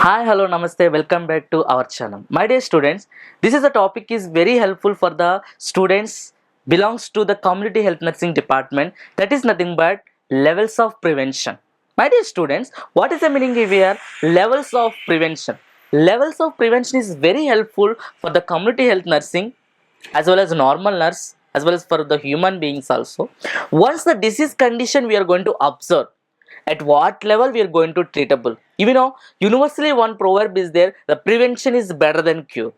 Hi, hello, namaste. Welcome back to our channel. My dear students, this is a topic is very helpful for the students belongs to the community health nursing department. That is nothing but levels of prevention. My dear students, what is the meaning here? Levels of prevention. Levels of prevention is very helpful for the community health nursing as well as normal nurse as well as for the human beings also. Once the disease condition we are going to observe, at what level we are going to treatable. Universally one proverb is there, the prevention is better than cure.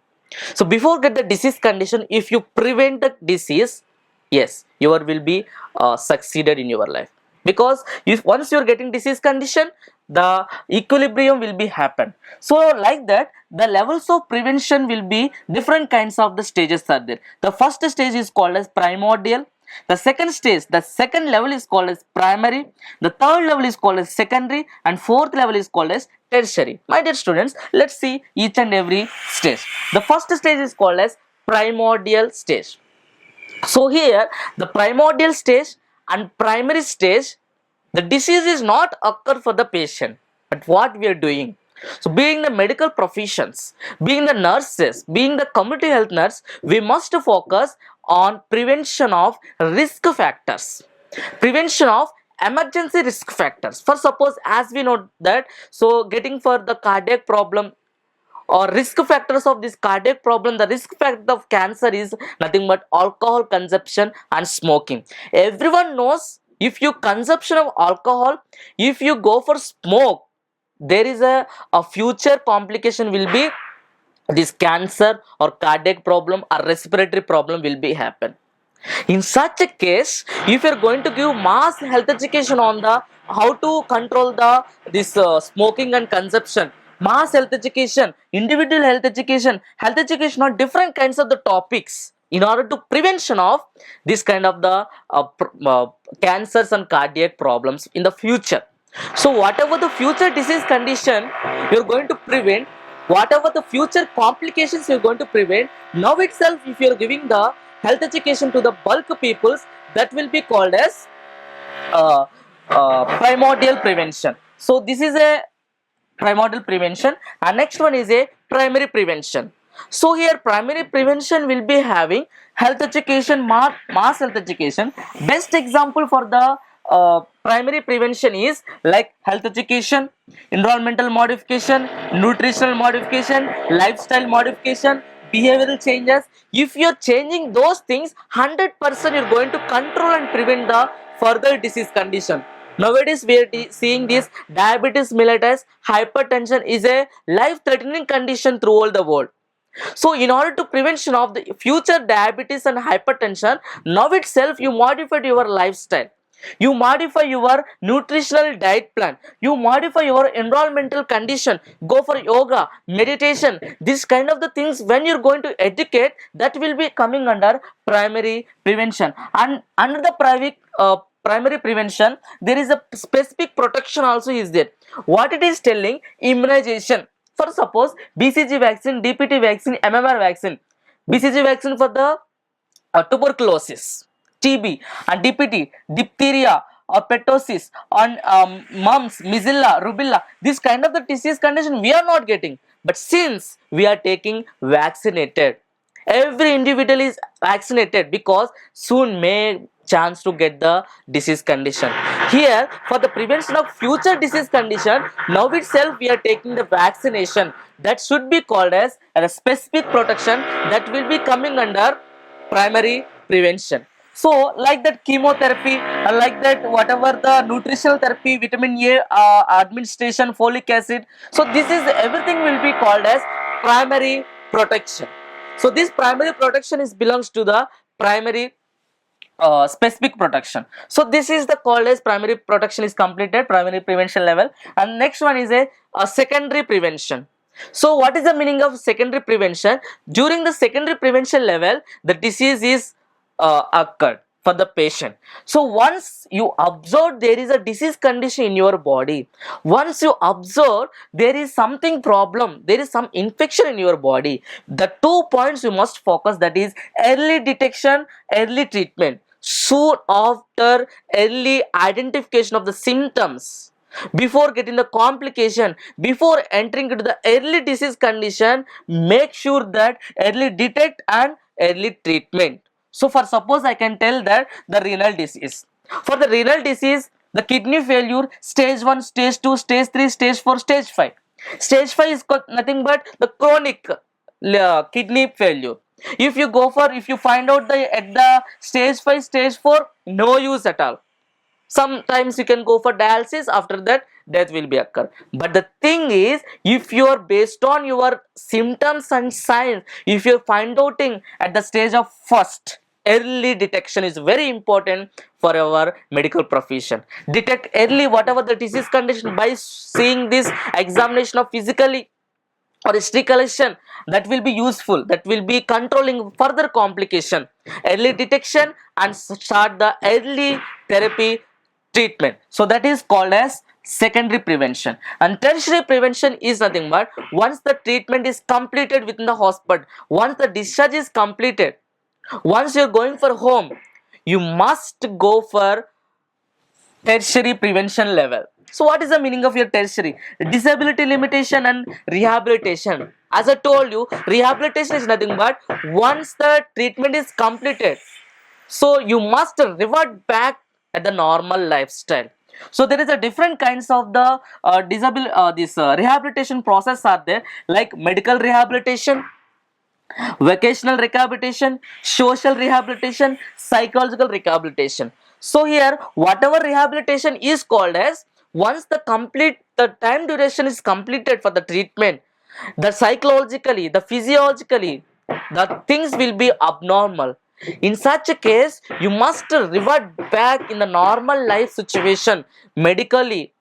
So before get the disease condition, if you prevent the disease, yes, you will be succeeded in your life. Because if once you are getting disease condition, the equilibrium will be happen. So like that, the levels of prevention will be different kinds of the stages are there. The first stage is called as primordial. The second stage, the second level is called as primary. The third level is called as secondary, and fourth level is called as tertiary. My dear students, let's see each and every stage. The first stage is called as primordial stage. So here, the primordial stage and primary stage, the disease is not occur for the patient, but what we are doing. So being the medical professions, being the nurses, being the community health nurse, we must focus on prevention of risk factors, prevention of emergency risk factors. For suppose as we know that, so getting for the cardiac problem or risk factors of this cardiac problem, the risk factor of cancer is nothing but alcohol consumption and smoking. Everyone knows, if you consumption of alcohol, if you go for smoke, there is a future complication will be this cancer or cardiac problem or respiratory problem will be happen. In such a case, if you are going to give mass health education on the how to control the this smoking and consumption, mass health education, individual health education on different kinds of the topics in order to prevention of this kind of the cancers and cardiac problems in the future. So whatever the future disease condition you are going to prevent, whatever the future complications you are going to prevent, now itself if you are giving the health education to the bulk peoples, that will be called as uh, primordial prevention. So this is a primordial prevention, and next one is a primary prevention. So here primary prevention will be having health education, mass health education. Best example for the primary prevention is like health education, environmental modification, nutritional modification, lifestyle modification, behavioral changes. If you're changing those things, 100% you're going to control and prevent the further disease condition. Nowadays we are seeing this diabetes mellitus, hypertension is a life-threatening condition throughout the world. So in order to prevention of the future diabetes and hypertension, now itself you modified your lifestyle. You modify your nutritional diet plan. You modify your environmental condition. Go for yoga, meditation. This kind of the things when you're going to educate, that will be coming under primary prevention. And under the primary prevention, there is a specific protection also is there. What it is telling, immunization. For suppose BCG vaccine, DPT vaccine, MMR vaccine. BCG vaccine for the tuberculosis, TB, and DPT, diphtheria or pertussis, on mumps, measles, rubella. This kind of the disease condition we are not getting, but since we are taking vaccinated, every individual is vaccinated because soon may chance to get the disease condition. Here for the prevention of future disease condition, now itself we are taking the vaccination, that should be called as a specific protection, that will be coming under primary prevention. So like that chemotherapy, like that whatever the nutritional therapy, vitamin A administration, folic acid, so this is everything will be called as primary protection. So this primary protection is belongs to the primary specific protection. So this is the called as primary protection is completed, primary prevention level. And next one is a secondary prevention. So what is the meaning of secondary prevention? During the secondary prevention level, the disease is occurred for the patient. So once you observe there is a disease condition in your body, once you observe there is something problem, there is some infection in your body, the 2 points you must focus, that is early detection, early treatment. Soon after early identification of the symptoms, before getting the complication, before entering into the early disease condition, make sure that early detect and early treatment. So for suppose I can tell that the renal disease, for the renal disease, the kidney failure, stage 1, stage 2, stage 3, stage 4, stage 5. Stage 5 is nothing but the chronic kidney failure. If you find out the at the stage 5, stage 4, no use at all. Sometimes you can go for dialysis, after that death will be occur. But the thing is, if you are based on your symptoms and signs, if you find outing at the stage of first, early detection is very important for our medical profession. Detect early whatever the disease condition by seeing this examination of physically or history collection, that will be useful, that will be controlling further complication. Early detection and start the early therapy treatment, so that is called as secondary prevention. And tertiary prevention is nothing but once the treatment is completed within the hospital, once the discharge is completed, once you're going for home, you must go for tertiary prevention level. So what is the meaning of your tertiary? Disability limitation and rehabilitation. As I told you, rehabilitation is nothing but once the treatment is completed, so you must revert back at the normal lifestyle. So there is a different kinds of the rehabilitation process are there, like medical rehabilitation, vocational rehabilitation, social rehabilitation, psychological rehabilitation. So here whatever rehabilitation is called as, once the time duration is completed for the treatment, the psychologically, the physiologically, the things will be abnormal. In such a case, you must revert back in the normal life situation medically.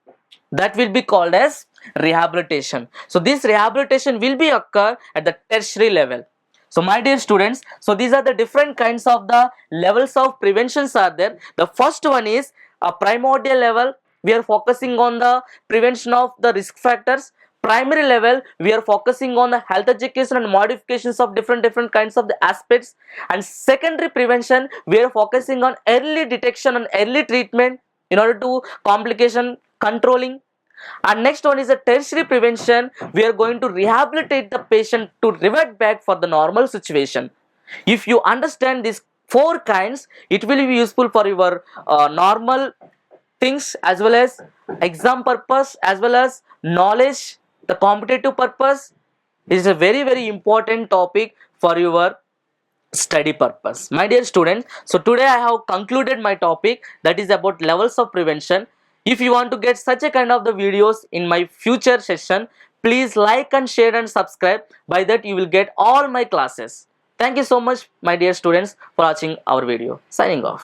That will be called as rehabilitation. So this rehabilitation will be occur at the tertiary level. So my dear students, so these are the different kinds of the levels of preventions are there. The first one is a primordial level. We are focusing on the prevention of the risk factors. Primary level, we are focusing on the health education and modifications of different kinds of the aspects. And secondary prevention, we are focusing on early detection and early treatment in order to complication controlling. And next one is a tertiary prevention. We are going to rehabilitate the patient to revert back for the normal situation. If you understand these four kinds, it will be useful for your normal things as well as exam purpose, as well as knowledge, the competitive purpose. Is a very important topic for your study purpose. My dear students, so today I have concluded my topic, that is about levels of prevention. If you want to get such a kind of the videos in my future session, please like and share and subscribe. By that you will get all my classes. Thank you so much my dear students for watching our video. Signing off.